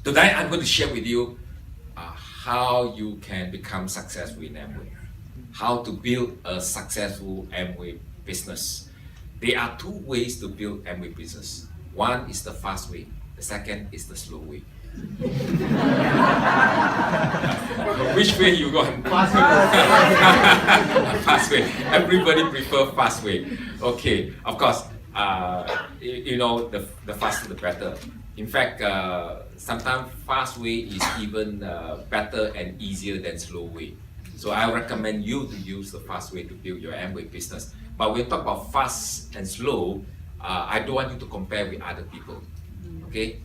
Today I'm going to share with you how you can become successful in Amway, how to build a successful Amway business. There are two ways to build Amway business. One is the fast way, the second is the slow way. Which way you going? Fast way. Fast way. Everybody prefer fast way. Okay, of course, the faster the better. In fact, sometimes fast way is even better and easier than slow way. So I recommend you to use the fast way to build your Amway business. But when we talk about fast and slow, I don't want you to compare with other people. Okay,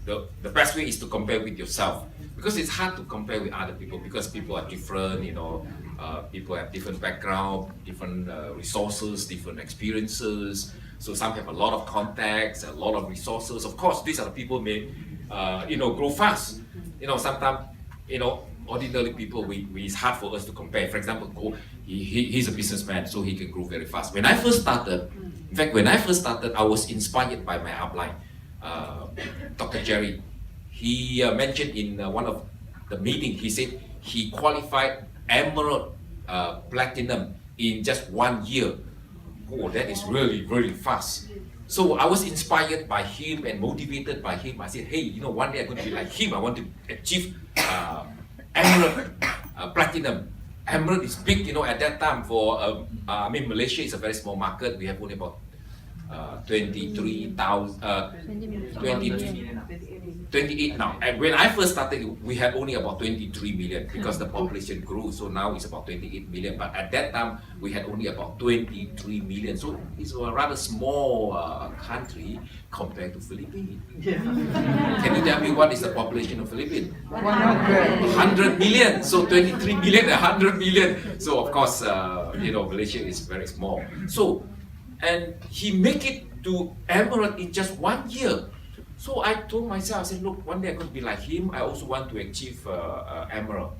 the best way is to compare with yourself, because it's hard to compare with other people because people are different. People have different background, different resources, different experiences. So some have a lot of contacts, a lot of resources. Of course, these are the people may grow fast. Sometimes ordinary people, it's hard for us to compare. For example, he's a businessman, so he can grow very fast. When I first started, I was inspired by my upline, Dr. Jerry. He mentioned in one of the meetings, he said he qualified Emerald Platinum in just 1 year. Oh, that is really, really fast. So I was inspired by him and motivated by him. I said, hey, one day I'm going to be like him. I want to achieve Emerald Platinum. Emerald is big, at that time for, Malaysia is a very small market. We have only about 28 now. And when I first started, we had only about 23 million because the population grew. So now it's about 28 million. But at that time, we had only about 23 million. So it's a rather small country compared to Philippines. Can you tell me what is the population of Philippines? 100 million. So 23 million, 100 million. So of course, Malaysia is very small. So, and he make it to Emerald in just 1 year. So I told myself, I said, look, one day I'm going to be like him. I also want to achieve Emerald.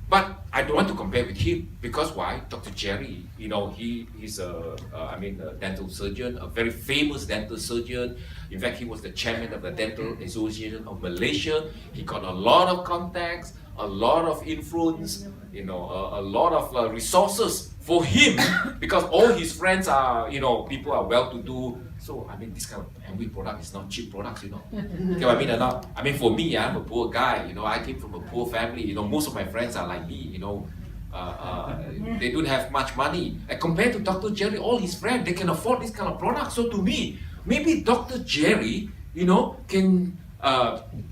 But I don't want to compare with him, because why? Dr. Jerry, he's a dental surgeon, a very famous dental surgeon. In fact, he was the chairman of the Dental Association of Malaysia. He got a lot of contacts, a lot of influence, a lot of resources for him, because all his friends are, people are well-to-do. So, this kind of Amway product is not cheap products, Okay, what I mean or not? For me, I'm a poor guy, I came from a poor family, most of my friends are like me, they don't have much money. And compared to Dr. Jerry, all his friends, they can afford this kind of product. So to me, maybe Dr. Jerry, can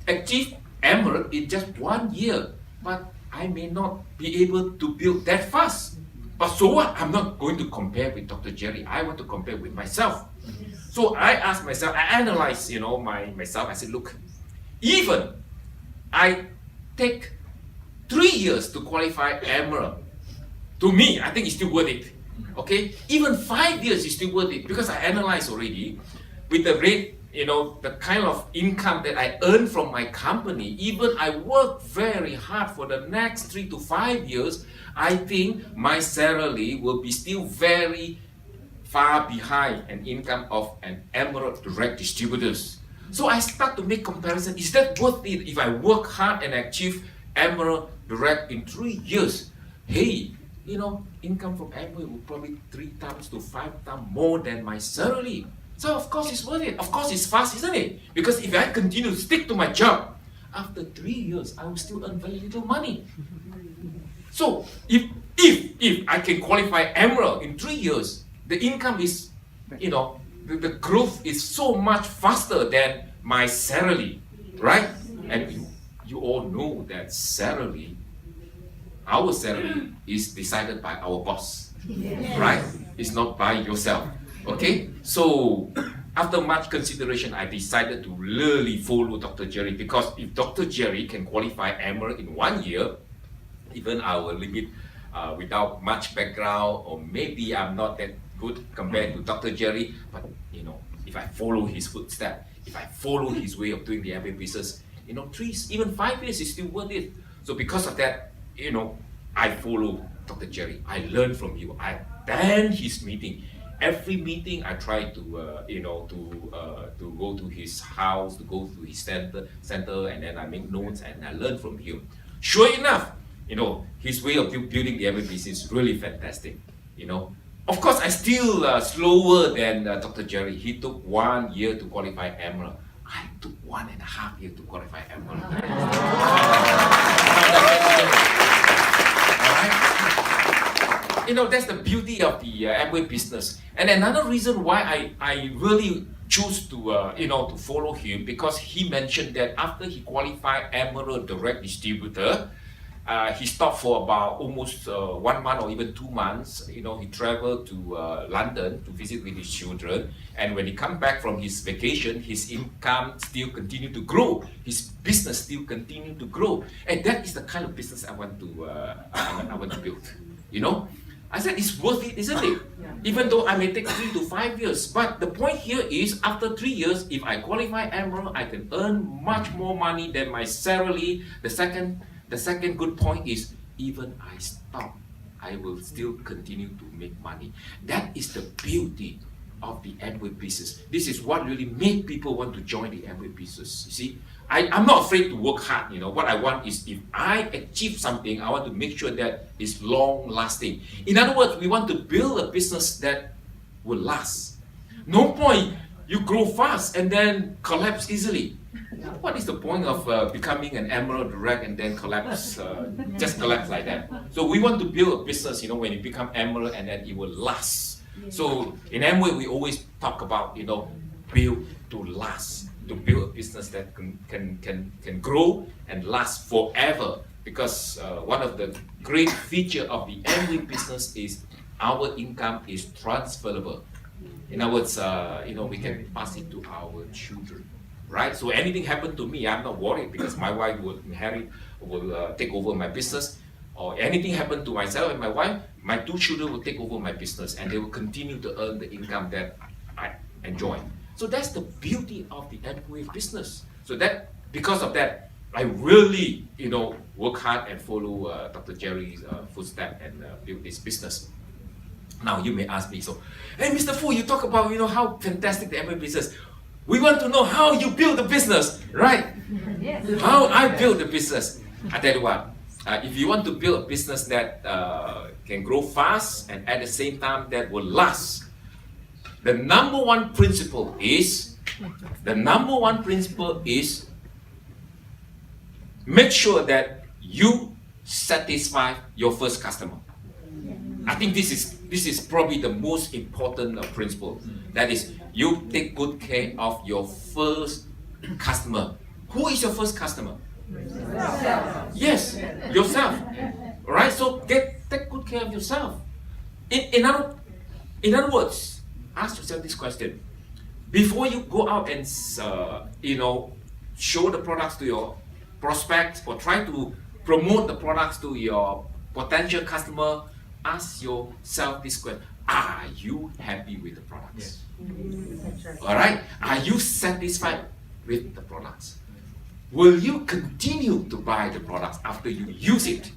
achieve Emerald in just 1 year, but I may not be able to build that fast. But so what? I'm not going to compare with Dr. Jerry. I want to compare with myself. So I asked myself, I analyzed, myself. I said, look, even I take 3 years to qualify Emerald, to me, I think it's still worth it. Okay? Even 5 years is still worth it, because I analyzed already with the rate, the kind of income that I earn from my company. Even I work very hard for the next 3 to 5 years, I think my salary will be still very far behind an income of an Emerald direct distributors. So I start to make comparison. Is that worth it if I work hard and achieve Emerald direct in 3 years? Hey, income from Amway will probably 3 times to 5 times more than my salary. So of course it's worth it. Of course it's fast, isn't it? Because if I continue to stick to my job, after 3 years, I will still earn very little money. So if I can qualify Emerald in 3 years, the income is, the growth is so much faster than my salary, right? And you all know that our salary is decided by our boss, right? It's not by yourself, okay? So after much consideration, I decided to really follow Dr. Jerry, because if Dr. Jerry can qualify Emerald in 1 year, even I will leave it without much background, or maybe I'm not that good compared to Dr. Jerry, but if I follow his footsteps, if I follow his way of doing the Amway business, 3, even 5 years is still worth it. So because of that, I follow Dr. Jerry. I learn from you. I attend his meeting. every meeting I try to to go to his house, to go to his center, and then I make notes and I learn from him. Sure enough, his way of building the Amway business is really fantastic. Of course, I still slower than Dr. Jerry. He took 1 year to qualify Emerald. I took 1.5 years to qualify Emerald. Alright? That's the beauty of the Amway business. And another reason why I really choose to follow him, because he mentioned that after he qualified Emerald Direct Distributor, he stopped for about almost 1 month or even 2 months. He traveled to London to visit with his children. And when he come back from his vacation, his income still continued to grow. His business still continued to grow. And that is the kind of business I want to build. I said, it's worth it, isn't it? Yeah. Even though I may take 3 to 5 years. But the point here is, after 3 years, if I qualify Emerald, I can earn much more money than my salary. The second good point is, even I stop, I will still continue to make money. That is the beauty of the Amway business. This is what really made people want to join the Amway business. You see, I'm not afraid to work hard. What I want is, if I achieve something, I want to make sure that it's long lasting. In other words, we want to build a business that will last. No point you grow fast and then collapse easily. What is the point of becoming an Emerald Direct and then collapse, just collapse like that? So we want to build a business, when you become Emerald, and then it will last. So in Amway, we always talk about, build to last, to build a business that can grow and last forever. Because one of the great features of the Amway business is our income is transferable. In other words, we can pass it to our children. Right? So anything happened to me, I'm not worried, because my wife will take over my business. Or anything happened to myself and my wife, my 2 children will take over my business, and they will continue to earn the income that I enjoy. So that's the beauty of the Amway business. So that, because of that, I really, work hard and follow Dr. Jerry's footsteps and build this business. Now you may ask me, so, hey, Mr. Fu, you talk about, how fantastic the Amway business. We want to know how you build the business, right? Yes. How I build the business. I tell you what, if you want to build a business that can grow fast and at the same time that will last, the number one principle is make sure that you satisfy your first customer. I think this is probably the most important principle. That is, you take good care of your first customer. Who is your first customer? Yourself. Yes, yourself. Alright, so take good care of yourself. In other words, ask yourself this question. Before you go out and show the products to your prospects or try to promote the products to your potential customer, ask yourself this question: are you happy with the products? Yes. Alright? Are you satisfied with the products? Will you continue to buy the products after you use it?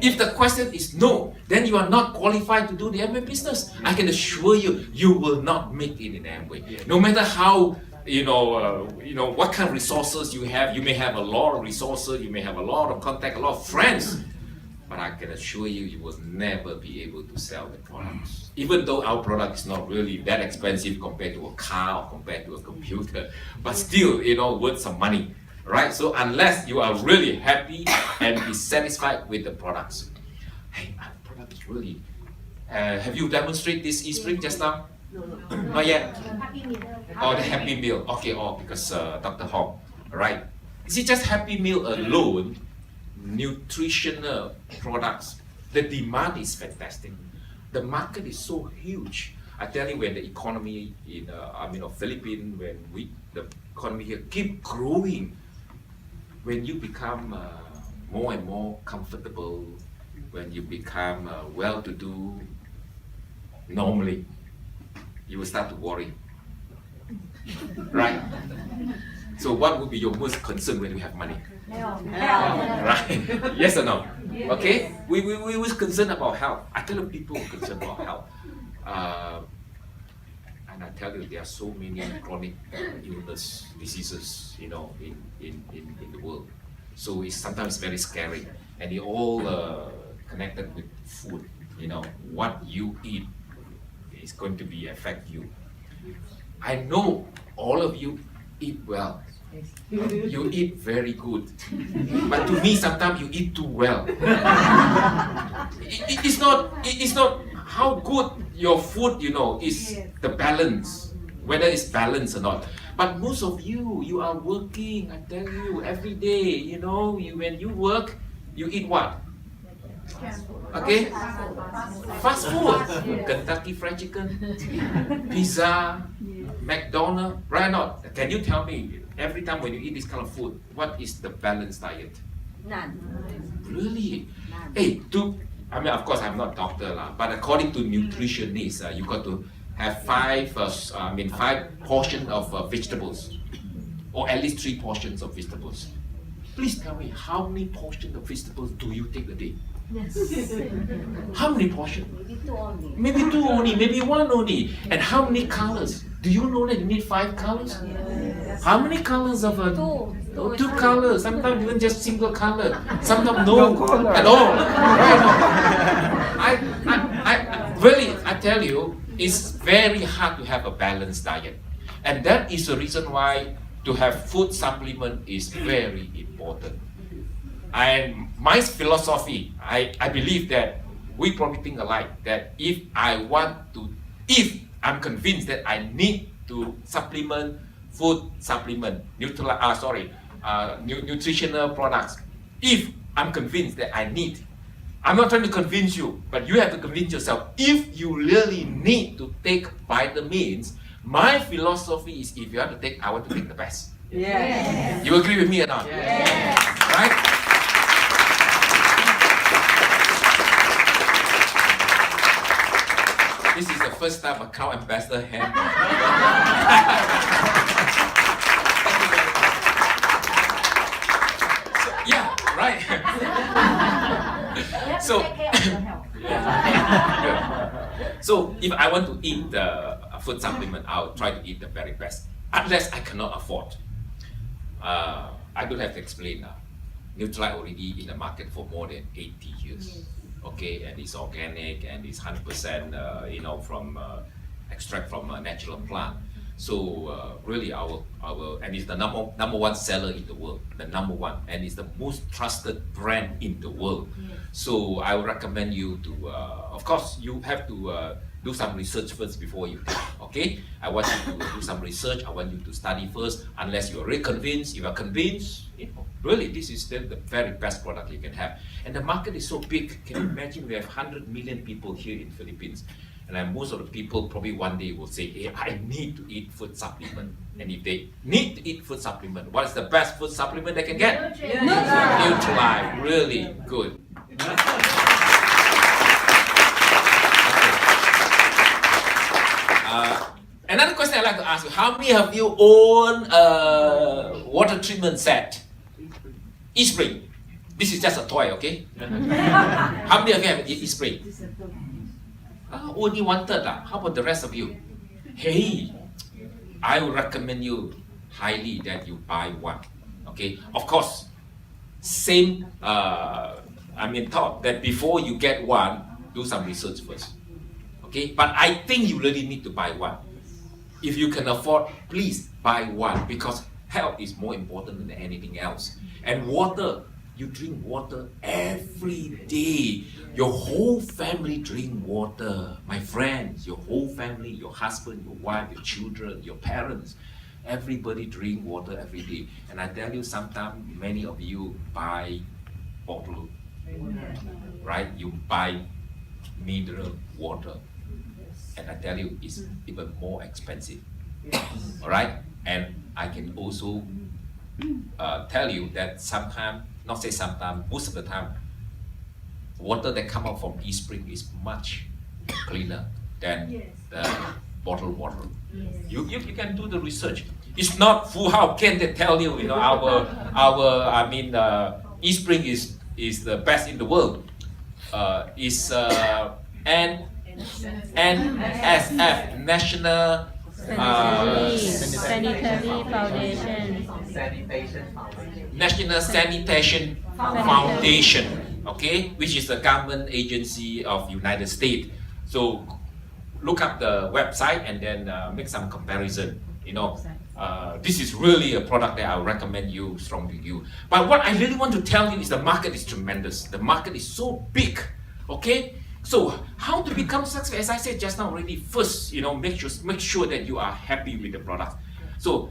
If the question is no, then you are not qualified to do the Amway business. I can assure you, you will not make it in Amway. No matter how, what kind of resources you have. You may have a lot of resources, you may have a lot of contact, a lot of friends, but I can assure you, you will never be able to sell the products. Even though our product is not really that expensive compared to a car or compared to a computer, but still, worth some money. Right? So unless you are really happy and be satisfied with the products. Hey, our product is really... have you demonstrated this e-spring just now? No. Not yet? Happy Meal. Oh, the Happy Meal. Okay, because Dr. Hong. Right? See, just Happy Meal alone, nutritional products, the demand is fantastic. The market is so huge. I tell you, when the economy in Philippines, when the economy here keep growing, when you become more and more comfortable, when you become well-to-do, normally you will start to worry, right? So what would be your most concern when you have money? Health. Right? Yes or no? Okay? We was concerned about health. I tell people who are concerned about health. And I tell you, there are so many chronic illness, diseases, in the world. So it's sometimes very scary, and it all connected with food. What you eat is going to be affect you. I know all of you eat well. You eat very good, but to me sometimes you eat too well. It's not how good your food, is the balance, whether it's balanced or not. But most of you are working, I tell you, every day, when you work, you eat what? Okay? Fast food. Kentucky Fried Chicken, pizza, McDonald's, right or not? Can you tell me, every time when you eat this kind of food, what is the balanced diet? None. Really? Hey, of course I'm not a doctor, but according to nutritionists, you got to have 5 portions of vegetables, or at least 3 portions of vegetables. Please tell me, how many portions of vegetables do you take a day? Yes. How many portions? Maybe 2 only. Maybe 2 only, maybe 1 only. And how many colors? Do you know that you need 5 colors? Yes. How many colors of a... 2. 2 colors, sometimes even just single color, sometimes no color at all. Right? I tell you, it's very hard to have a balanced diet. And that is the reason why to have food supplement is very important. And my philosophy, I believe that we probably think alike, that if I'm convinced that I need to nutritional products, if I'm convinced that I need, I'm not trying to convince you, but you have to convince yourself. If you really need to take vitamins, my philosophy is, if you have to take, I want to take the best. Yes. You agree with me or not? Yes. Right? This is the first time account ambassador hand. Yeah, right. So if I want to eat the food supplement, I'll try to eat the very best. Unless I cannot afford. I don't have to explain now. Nutrilite already in the market for more than 80 years. Okay, and it's organic and it's 100% from extract from a natural plant. So really our and it's the number one seller in the world, the number one, and it's the most trusted brand in the world. So I would recommend you to, of course, you have to do some research first before you take. Okay, I want you to do some research. I want you to study first. Unless you're really convinced, if you're convinced, really this is the very best product you can have. And the market is so big. Can you imagine we have 100 million people here in Philippines? And most of the people probably one day will say, hey, I need to eat food supplement. And if they need to eat food supplement, what is the best food supplement they can get? Nutrilite. Really good. Another question I'd like to ask you, how many of you own a water treatment set? E-spring. This is just a toy, okay? How many of you have e-spring? Only 1/3. How about the rest of you? Hey, I would recommend you highly that you buy one. Okay, of course, same. Thought that before you get one, do some research first. Okay, but I think you really need to buy one. If you can afford, please buy one, because health is more important than anything else. And water. You drink water every day. Your whole family drink water. My friends, your whole family, your husband, your wife, your children, your parents, everybody drink water every day. And I tell you, sometimes many of you buy bottled, right? You buy mineral water. And I tell you, it's even more expensive. All right? And I can also tell you that sometimes, not say sometimes, most of the time, water that come out from e-spring is much cleaner than the bottled water. You can do the research. It's not Foo Howe kean that tell you, e-spring is the best in the world. It's NSF, National Sanitary Foundation. National Sanitation Foundation, okay, which is the government agency of United States. So look up the website and then make some comparison. This is really a product that I recommend you strongly you. But what I really want to tell you is the market is tremendous. The market is so big, okay? So how to become successful? As I said just now already, first, make sure that you are happy with the product. So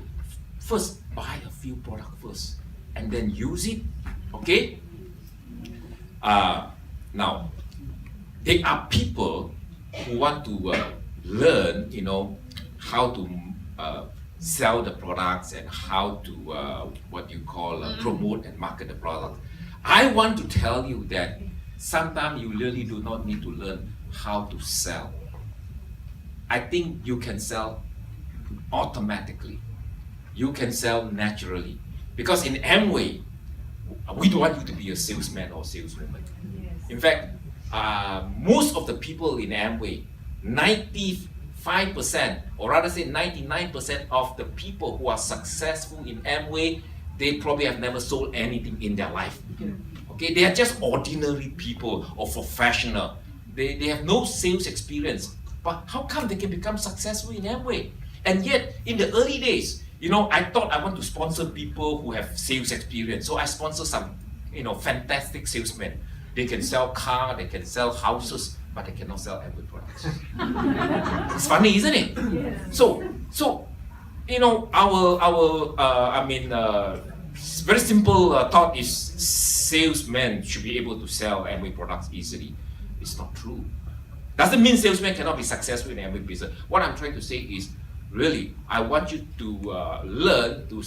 first, buy a few products first, and then use it, okay? Now, there are people who want to learn, how to sell the products and how to promote and market the product. I want to tell you that sometimes you really do not need to learn how to sell. I think you can sell automatically. You can sell naturally. Because in Amway, we don't want you to be a salesman or saleswoman. In fact, most of the people in Amway, 95%, or rather say 99% of the people who are successful in Amway, they probably have never sold anything in their life. Okay, they are just ordinary people or professional. They have no sales experience. But how come they can become successful in Amway? And yet, in the early days, I thought I want to sponsor people who have sales experience. So I sponsor some, fantastic salesmen. They can sell cars, they can sell houses, but they cannot sell Amway products. It's funny, isn't it? So very simple thought is salesmen should be able to sell Amway products easily. It's not true. Doesn't mean salesmen cannot be successful in Amway business. What I'm trying to say is, really, I want you to learn to,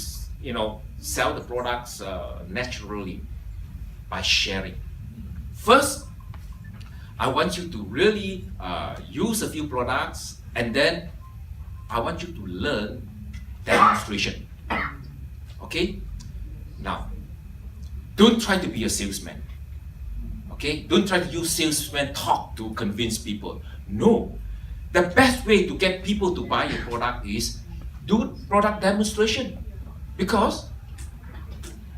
sell the products naturally by sharing. First, I want you to really use a few products, and then I want you to learn demonstration. Okay? Now, don't try to be a salesman. Okay? Don't try to use salesman talk to convince people. No. The best way to get people to buy your product is do product demonstration. Because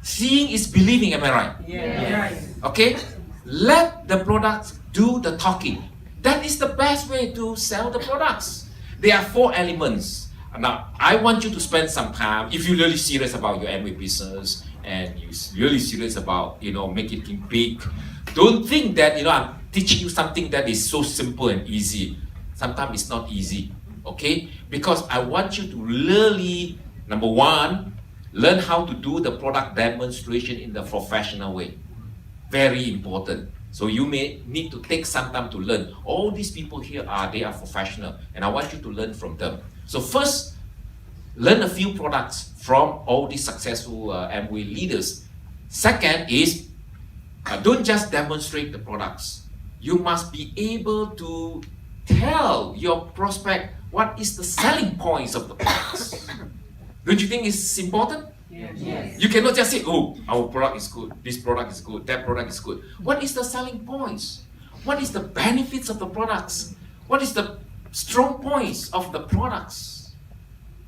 seeing is believing, am I right? Yes. Okay? Let the products do the talking. That is the best way to sell the products. There are 4 elements. Now, I want you to spend some time, if you're really serious about your Amway business and you're really serious about, making it big. Don't think that, I'm teaching you something that is so simple and easy. Sometimes it's not easy, okay? Because I want you to really, number one, learn how to do the product demonstration in the professional way. Very important. So you may need to take some time to learn. All these people here they are professional, and I want you to learn from them. So first, learn a few products from all these successful Amway leaders. Second is, don't just demonstrate the products. You must be able to tell your prospect what is the selling points of the products. Don't you think it's important? Yes. You cannot just say, oh, our product is good, this product is good, that product is good. What is the selling points? What is the benefits of the products? What is the strong points of the products?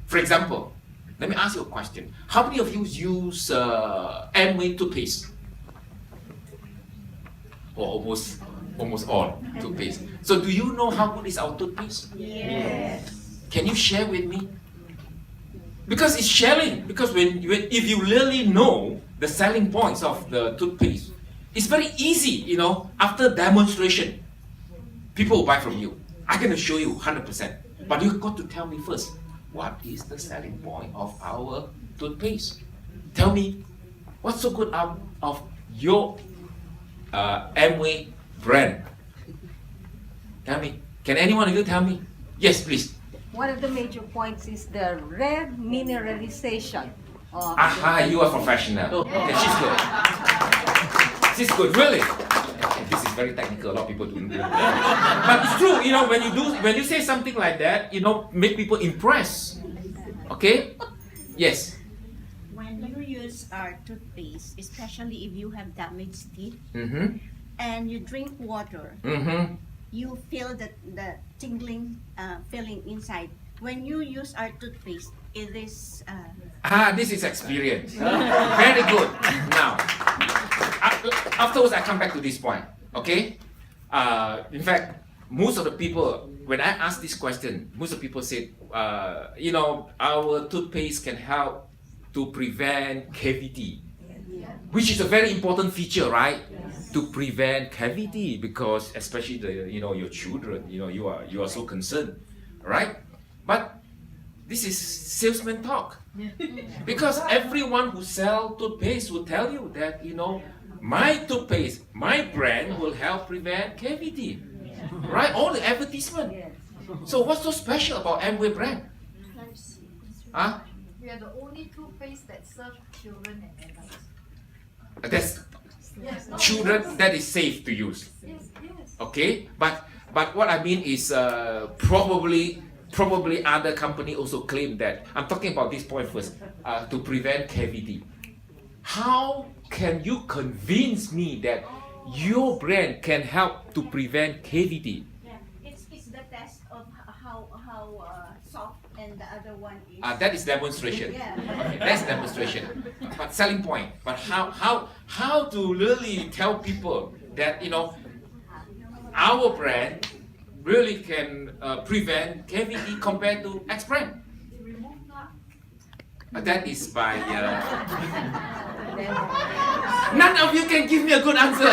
For example, let me ask you a question. How many of you use Amway toothpaste? Or almost all toothpaste. So do you know how good is our toothpaste? Yes. Can you share with me? Because it's sharing. Because if you really know the selling points of the toothpaste, it's very easy, after demonstration, people will buy from you. I'm going to show you 100%. But you've got to tell me first, what is the selling point of our toothpaste? Tell me, what's so good out of your Amway brand? Tell me. Can any one of you tell me? Yes, please. One of the major points is the remineralization. You are professional. Okay, she's good. She's good, really. Okay, this is very technical. A lot of people don't do that. But it's true, when you say something like that, make people impressed. Okay? Yes. When you use our toothpaste, especially if you have damaged teeth, Mm-hmm. and you drink water, Mm-hmm. you feel the tingling feeling inside when you use our toothpaste, it is This is experience. Very good. Now, afterwards I come back to this point. Okay. In fact, most of the people, when I ask this question, most of the people said, our toothpaste can help to prevent cavity, which is a very important feature, right? To prevent cavity, because especially your children, you are so concerned, right? But this is salesman talk, because everyone who sells toothpaste will tell you that my toothpaste, my brand will help prevent cavity, right? All the advertisement. So what's so special about Amway brand? Huh? We are the only toothpaste that serve children and adults. That's Yes. children, that is safe to use. Yes, yes. Okay, but what I mean is probably other company also claim that. I'm talking about this point first, to prevent cavity. How can you convince me that your brand can help to prevent cavity? yeah, it's the test of how soft, and the other one is That is demonstration. Yeah. Okay, that's demonstration. But selling point. But how to really tell people that our brand really can prevent cavity compared to X brand? That is by none of you can give me a good answer.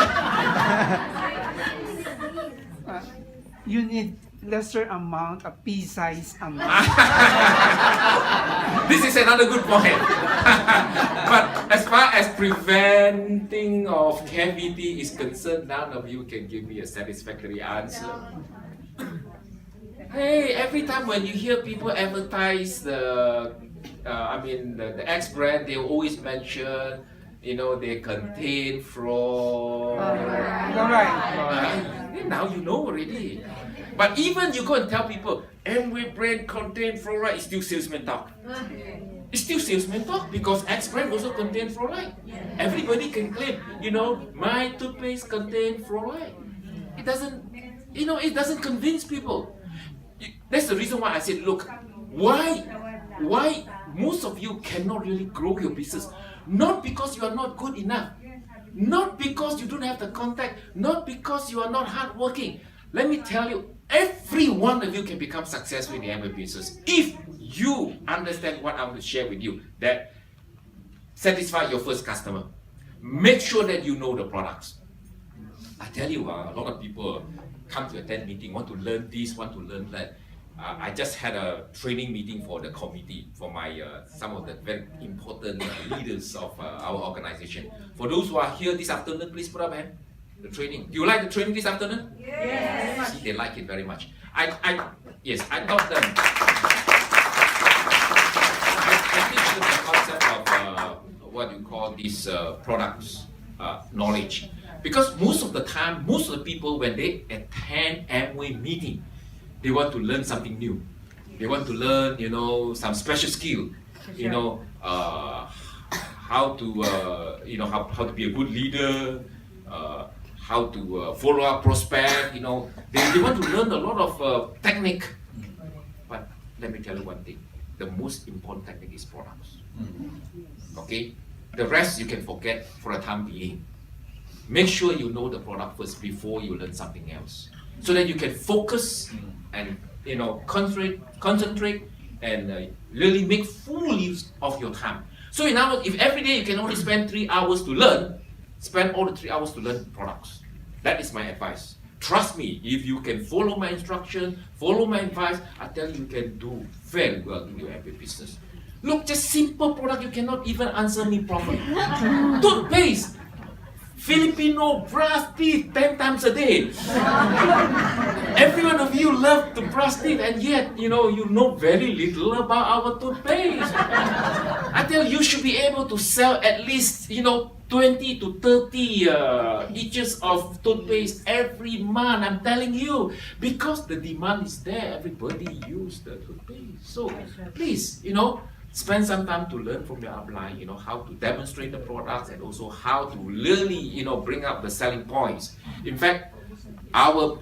You need lesser amount, a pea-sized amount. This is another good point. But as far as preventing of cavity is concerned, none of you can give me a satisfactory answer. Hey, every time when you hear people advertise the X brand, they always mention, they contain fraud. Alright. Now you know already. But even you go and tell people, Amway brand contain fluoride, it's still salesman talk. It's still salesman talk, because X brand also contain fluoride. Everybody can claim, my toothpaste contain fluoride. It doesn't convince people. That's the reason why I said, look, why most of you cannot really grow your business? Not because you are not good enough, not because you don't have the contact, not because you are not hardworking. Let me tell you, every one of you can become successful in the Amway business if you understand what I want to share with you. That satisfy your first customer. Make sure that you know the products. I tell you, a lot of people come to attend meeting, want to learn this, want to learn that. I just had a training meeting for the committee, for my some of the very important leaders of our organization. For those who are here this afternoon, please put up hand. The training. Do you like the training this afternoon? Yes. See, they like it very much. I taught them. I teach them the concept of what you call these products knowledge. Because most of the time, most of the people, when they attend Amway meeting, they want to learn something new. They want to learn, some special skill. How to, how to be a good leader. How to follow up prospect. They want to learn a lot of technique. But let me tell you one thing: the most important technique is products. Okay, the rest you can forget for a time being. Make sure you know the product first before you learn something else, so that you can focus and concentrate and really make full use of your time. So in other words, if every day you can only spend 3 hours to learn, spend all the 3 hours to learn products. That is my advice. Trust me, if you can follow my instruction, follow my advice, I tell you can do very well in your Amway business. Look, just simple product, you cannot even answer me properly. Toothpaste. Filipino brush teeth 10 times a day. Every one of you love to brush teeth, and yet, you know very little about our toothpaste. I tell you should be able to sell at least, 20 to 30 eaches of toothpaste every month. I'm telling you, because the demand is there, everybody use the toothpaste. So please, spend some time to learn from your upline, how to demonstrate the products and also how to really, bring up the selling points. In fact, our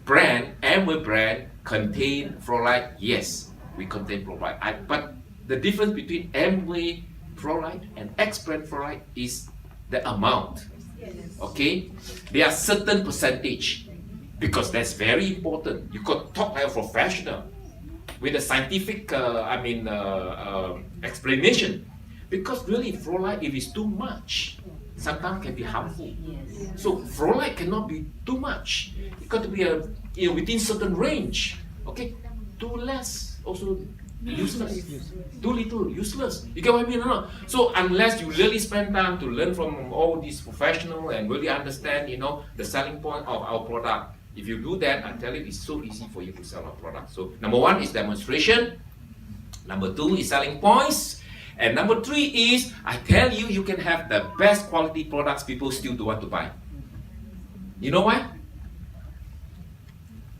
brand, Amway brand, contain fluoride? Yes, we contain fluoride. But the difference between Amway fluoride and X-brand fluoride is the amount. Okay, there are certain percentage because that's very important. You could talk like a professional with a scientific, explanation. Because really, fluoride, if it's too much, sometimes can be harmful. So fluoride cannot be too much. It got to be within certain range. Okay, too less also useless. Too little useless. You get what I mean? No. So unless you really spend time to learn from all these professionals and really understand, the selling point of our product. If you do that, I tell you, it's so easy for you to sell our product. So number 1 is demonstration. Number 2 is selling points. And number 3 is, I tell you, you can have the best quality products people still don't want to buy. You know why?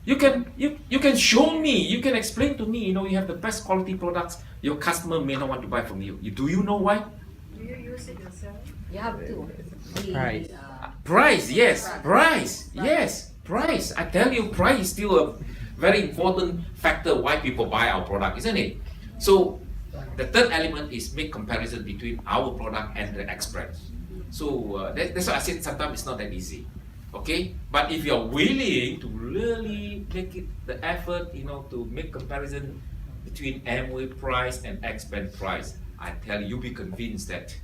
You can show me, you can explain to me, you have the best quality products, your customer may not want to buy from you. Do you know why? Do you use it yourself? You have to. Price. Price, yes. Price, yes. Price. I tell you, price is still a very important factor why people buy our product, isn't it? So the third element is make comparison between our product and the X-brand. So that's why I said sometimes it's not that easy. Okay, but if you're willing to really make it the effort, to make comparison between Amway price and X-brand price, I tell you, you'll be convinced that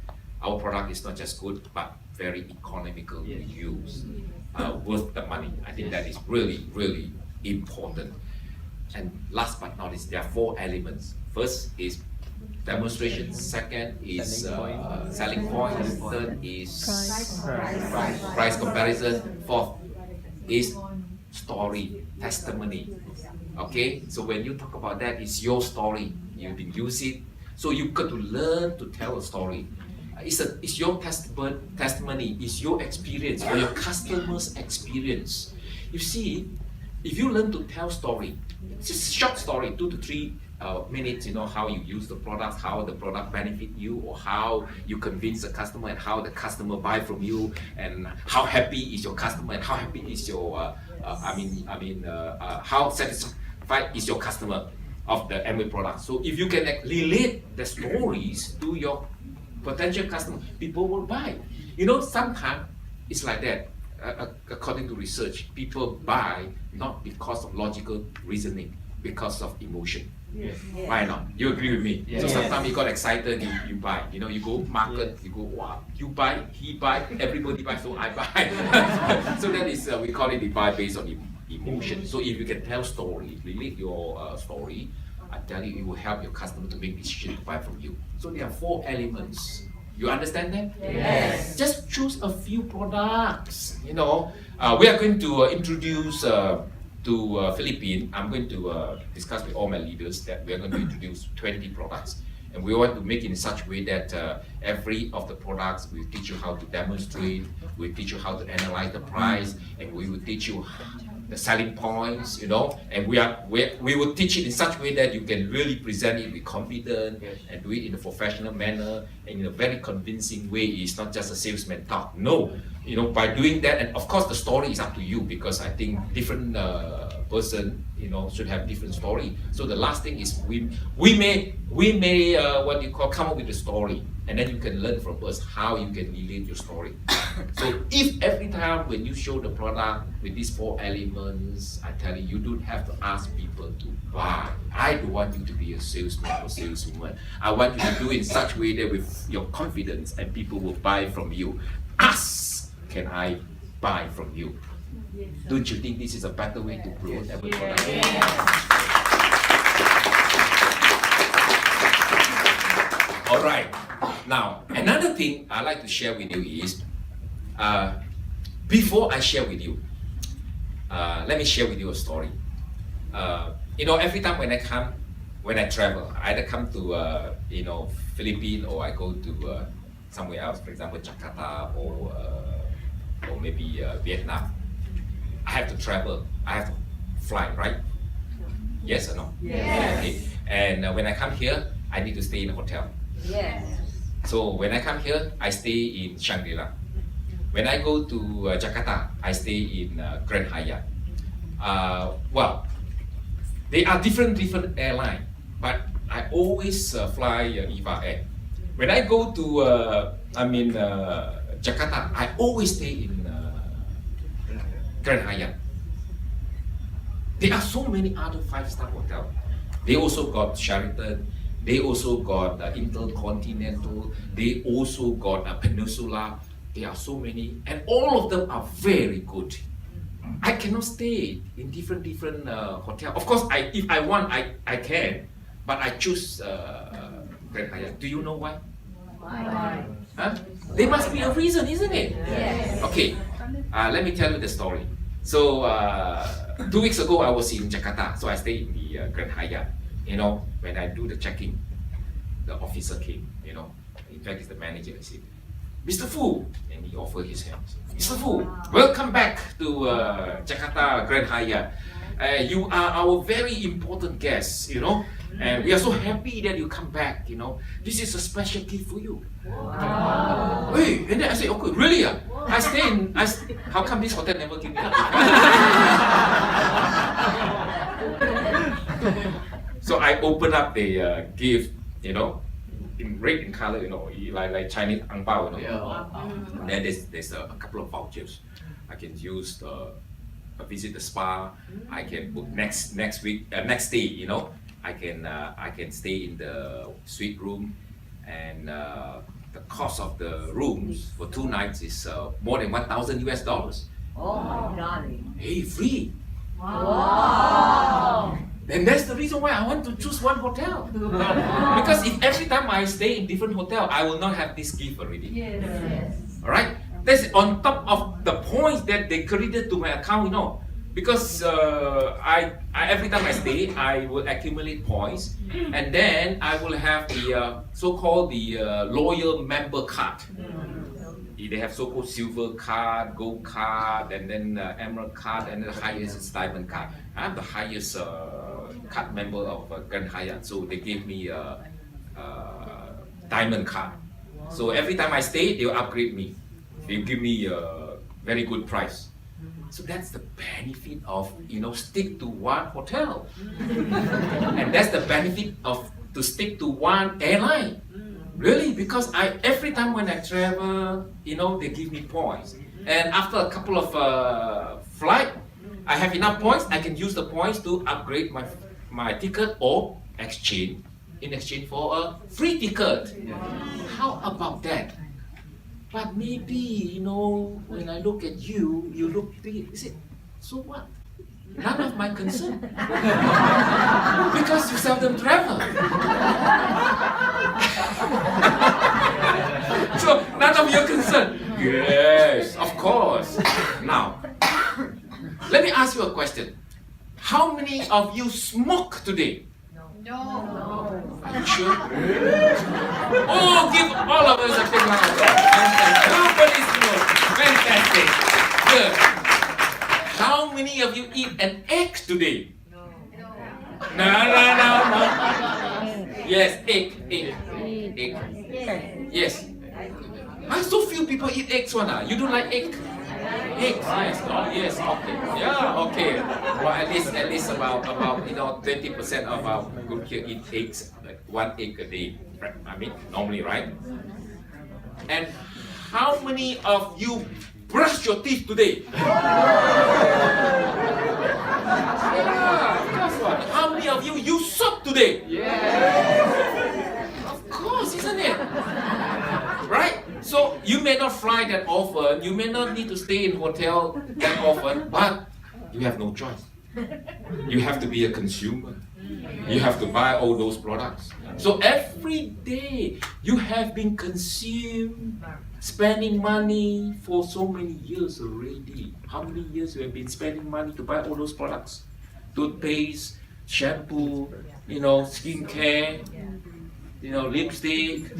our product is not just good, but very economical to use, worth the money. I think that is really, really important. And last but not least, there are 4 elements. First is demonstration. Second is selling point. Third is price comparison. Fourth is story, testimony. Okay, so when you talk about that, it's your story. You didn't use it, so you got to learn to tell a story. It's your testimony. It's your experience or your customer's experience. You see, if you learn to tell story, it's just a short story, 2 to 3 minutes, how you use the product, how the product benefit you, or how you convince the customer, and how the customer buy from you, and how happy is your customer, and how happy is your, how satisfied is your customer of the Amway product. So if you can relate the stories to your potential customer, people will buy. Sometimes it's like that. According to research, people buy not because of logical reasoning, because of emotion. Yes. Why not? You agree with me? Yes. So sometimes you got excited, you buy. You go market, you go, wow, you buy, he buy, everybody buy, so I buy. So that is, we call it the buy based on emotion. So if you can tell story, relate your story, I tell you, it will help your customer to make decision to buy from you. So there are 4 elements. You understand that? Yes. Just choose a few products. We are going to introduce to Philippines. I'm going to discuss with all my leaders that we are going to introduce 20 products. And we want to make it in such a way that every of the products will teach you how to demonstrate, we'll teach you how to analyze the price, and we will teach you the selling points, and we will teach it in such a way that you can really present it with confidence and do it in a professional manner and in a very convincing way. It's not just a salesman talk. No, by doing that, and of course the story is up to you, because I think different person, should have different story. So the last thing is we may come up with a story, and then you can learn from us how you can relate your story. So if every time when you show the product with these 4 elements, I tell you, you don't have to ask people to buy. I don't want you to be a salesman or saleswoman. I want you to do it in such a way that with your confidence, and people will buy from you. Ask, can I buy from you? Don't you think this is a better way to grow every product? All right. Now, another thing I'd like to share with you is, before I share with you, let me share with you a story. Every time when I travel, I either come to, Philippines, or I go to somewhere else, for example, Jakarta, or maybe Vietnam. I have to travel. I have to fly, right? Yes or no? Yes. Okay. And when I come here, I need to stay in a hotel. Yes. So when I come here, I stay in Shangri-La. When I go to Jakarta, I stay in Grand Hyatt. They are different airline, but I always fly EVA Air. When I go to Jakarta, I always stay in Grand Hyatt. There are so many other 5-star hotels. They also got Sheraton. They also got Intercontinental. They also got Peninsula. There are so many, and all of them are very good. I cannot stay in different hotel. Of course, if I want, I can, but I choose Grand Hyatt. Do you know why? Why? Huh? There must be a reason, isn't it? Yes. Okay, let me tell you the story. So 2 weeks ago, I was in Jakarta, so I stayed in the Grand Hyatt. You know, when I do the check-in, the officer came. You know, in fact, it's the manager. He said, "Mr. Fu," and he offered his hand. "Mr. Fu, welcome back to Jakarta Grand Hyatt. You are our very important guest, you know, and we are so happy that you come back, you know. This is a special gift for you." Wow. Hey, and then I said, "Okay, really? I stay in, how come this hotel never give me a gift?" So I opened up the gift, you know, in red in color, you know, like Chinese ang pao, you know. And then there's a couple of vouchers. I can use visit the spa. I can book next day, you know. I can stay in the suite room, and the cost of the rooms for 2 nights is more than $1,000 US. Oh, darling. Hey, free. Wow. And that's the reason why I want to choose one hotel. Because if every time I stay in different hotel, I will not have this gift already. Yes. All right. That's on top of the points that they credited to my account, you know. Because I every time I stay, I will accumulate points, and then I will have the so-called loyal member card. They have so-called silver card, gold card, and then emerald card, and the highest is diamond card. I'm the highest card member of Grand Hyatt, so they gave me a diamond card. So every time I stay, they will upgrade me. They give me a very good price. So that's the benefit of, you know, stick to one hotel. And that's the benefit of to stick to one airline. Really, because every time when I travel, you know, they give me points. And after a couple of flights, I have enough points. I can use the points to upgrade my ticket or exchange for a free ticket. How about that? But maybe, you know, when I look at you, you look big. I said, so what? None of my concern. Because you seldom travel. So, none of your concern. Yes, of course. Now, let me ask you a question. How many of you smoke today? No. Are you sure? Oh, give all of us a big round of applause. Nobody smoke. Fantastic. Good. How many of you eat an egg today? No. Yes, egg. Yes. So few people eat eggs, You don't like egg? Eggs, yes. Oh, yes. Okay. Yeah. Okay. Well, at least about 20% of our group here eat eggs, like 1 egg a day. Right? I mean, normally, right? And how many of you brush your teeth today? How many of you use soap today? Of course, isn't it? Right? So you may not fly that often, you may not need to stay in hotel that often, but you have no choice. You have to be a consumer. You have to buy all those products. So every day you have been consumed, spending money for so many years already. How many years you have been spending money to buy all those products? Toothpaste, shampoo, skincare, lipstick.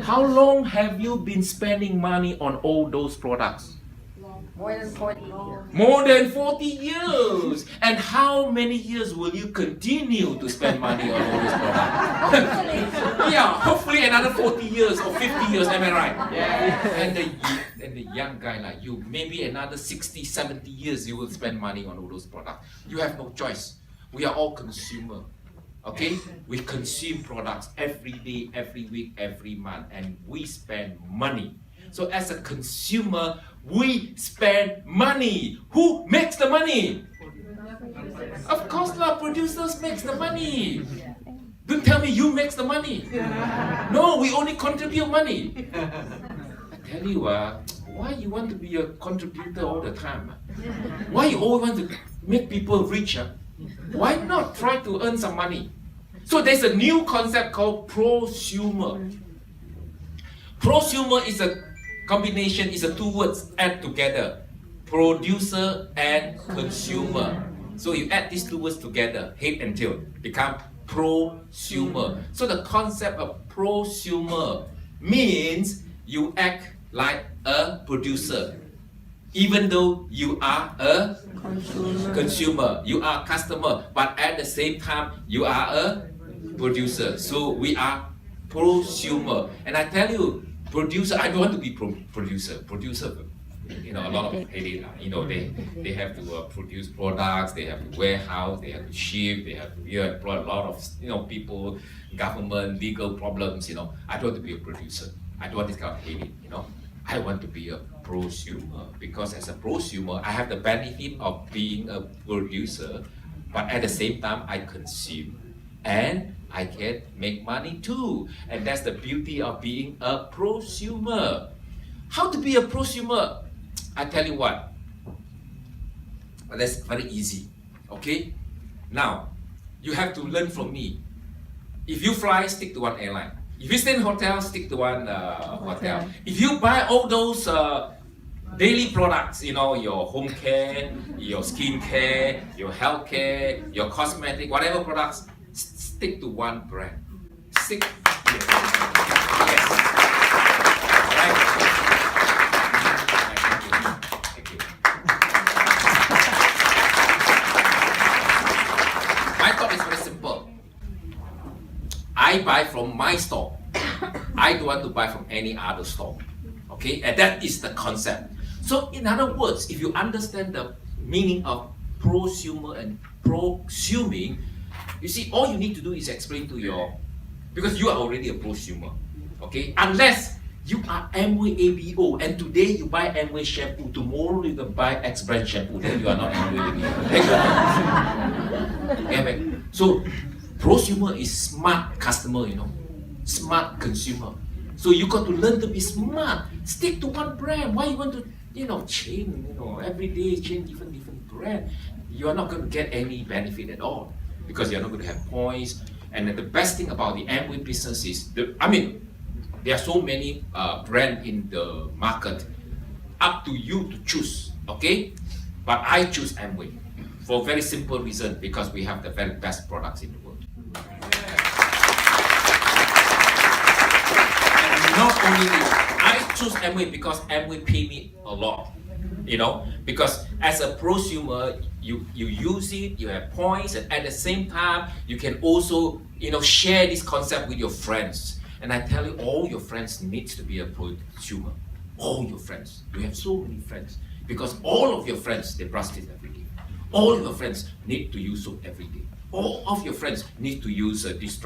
How long have you been spending money on all those products? More than 40 years. More than 40 years! And how many years will you continue to spend money on all these products? Yeah, hopefully another 40 years or 50 years, am I right? Yeah. And the young guy like you, maybe another 60, 70 years you will spend money on all those products. You have no choice. we are all consumer. Okay? We consume products every day, every week, every month, and we spend money. So as a consumer, we spend money. Who makes the money? Of course, our producers makes the money. Don't tell me you makes the money. No, we only contribute money. I tell you, why you want to be a contributor all the time? Why you always want to make people richer? Why not try to earn some money? So there's a new concept called prosumer. Prosumer is a combination, is a two words add together. Producer and consumer. So you add these two words together, head and tail, become prosumer. So the concept of prosumer means you act like a producer, even though you are a consumer, you are a customer, but at the same time you are a producer. So we are prosumer. And I tell you, producer, I don't want to be producer. Producer, a lot of headache. They have to produce products, they have to warehouse, they have to ship, they have to employ a lot of people, government, legal problems. I don't want to be a producer. I don't want this kind of headache. I want to be a prosumer, because as a prosumer, I have the benefit of being a producer, but at the same time, I consume and I can make money too. And that's the beauty of being a prosumer. How to be a prosumer? I tell you what, that's very easy. Okay? Now, you have to learn from me. If you fly, stick to one airline. If you stay in hotel, stick to one hotel. If you buy all those daily products, your home care, your skin care, your health care, your cosmetic, whatever products, stick to one brand. Stick. Yes. Right. Thank you. My thought is very simple. I buy from my store. I don't want to buy from any other store. Okay, and that is the concept. So in other words, if you understand the meaning of prosumer and prosuming, you see, all you need to do is explain to because you are already a prosumer. Okay, unless you are Amway ABO and today you buy Amway shampoo, tomorrow you can buy X brand shampoo, then you are not Amway ABO. Okay, so prosumer is smart customer, smart consumer. So you got to learn to be smart. Stick to one brand. Why you want to, change, every day change different brand? You are not going to get any benefit at all because you're not going to have points. And the best thing about the Amway business is, there are so many brands in the market. Up to you to choose, okay? But I choose Amway for a very simple reason, because we have the very best products in the world. Not only this, I choose Amway because Amway pay me a lot, because as a prosumer, you use it, you have points, and at the same time, you can also, share this concept with your friends. And I tell you, all your friends need to be a prosumer. All your friends. You have so many friends, because all of your friends, they brush teeth every day. All of your friends need to use soap every day. All of your friends need to use this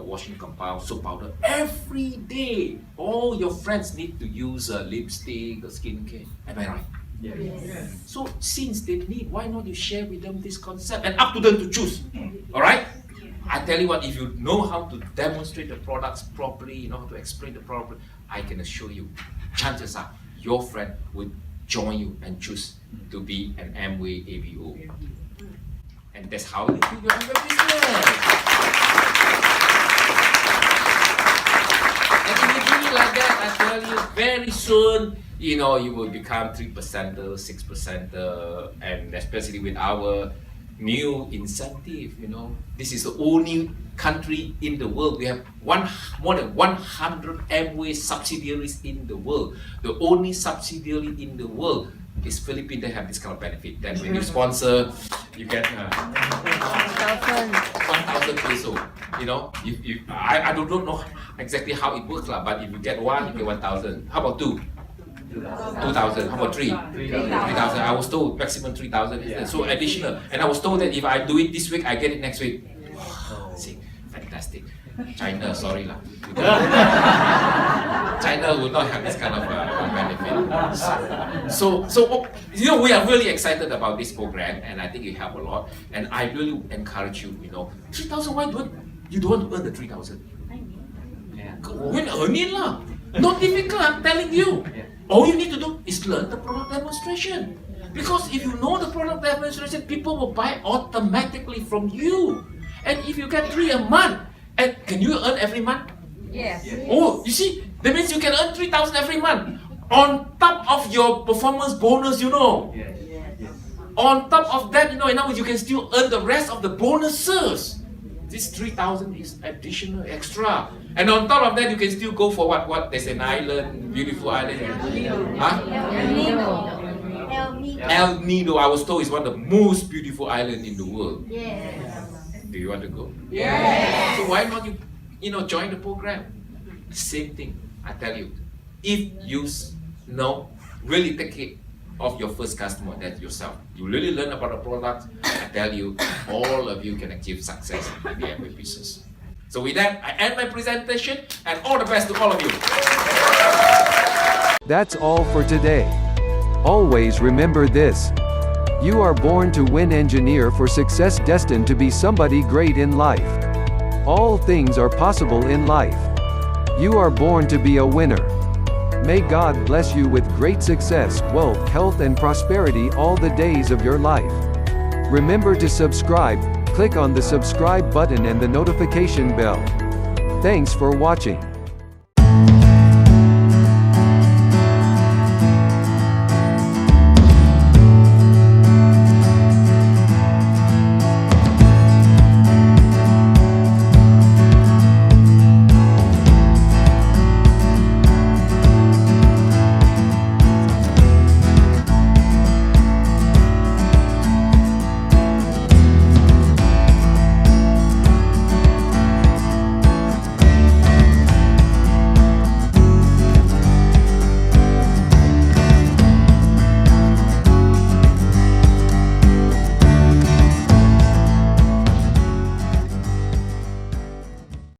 washing compound, soap powder every day. All your friends need to use lipstick, skincare. Am I right? Yes. So since they need, why not you share with them this concept and up to them to choose? All right? I tell you what, if you know how to demonstrate the products properly, you know how to explain the product, I can assure you, chances are your friend will join you and choose to be an Amway ABO. And that's how you do your Amway business. And if you do it like that, I tell you, very soon, you will become 3%, 6%, and especially with our new incentive, This is the only country in the world. We have more than 100 Amway subsidiaries in the world. The only subsidiary in the world is Philippines. They have this kind of benefit. Then when you sponsor, you get 1,000 peso. I don't know exactly how it works, but if you get one, you get 1,000. How about two? 2,000. How about 3,000? I was told maximum 3,000. So additional. And I was told that if I do it this week, I get it next week. See, fantastic. China, sorry lah. China will not have this kind of benefit. So you know, we are really excited about this program, and I think it helped a lot. And I really encourage you, 3,000. Why you don't want to earn the 3,000? Earn it lah. Not difficult. I'm telling you. All you need to do is learn the product demonstration. Because if you know the product demonstration, people will buy automatically from you. And if you get 3 a month, and can you earn every month? Yes. Oh, you see, that means you can earn 3,000 every month on top of your performance bonus. On top of that, in other words, you can still earn the rest of the bonuses. This 3,000 is additional, extra. And on top of that, you can still go for what? There's an island, beautiful island. El Nido, I was told, is one of the most beautiful islands in the world. Do you want to go? Yes. So why not you join the program? Same thing, I tell you. If you really take care of your first customer, that's yourself. You really learn about the product, I tell you, all of you can achieve success in the Amway business. So with that, I end my presentation, and all the best to all of you. That's all for today. Always remember this. You are born to win. Engineer for success, destined to be somebody great in life. All things are possible in life. You are born to be a winner. May God bless you with great success, wealth, health and prosperity all the days of your life. Remember to subscribe, click on the subscribe button and the notification bell. Thanks for watching.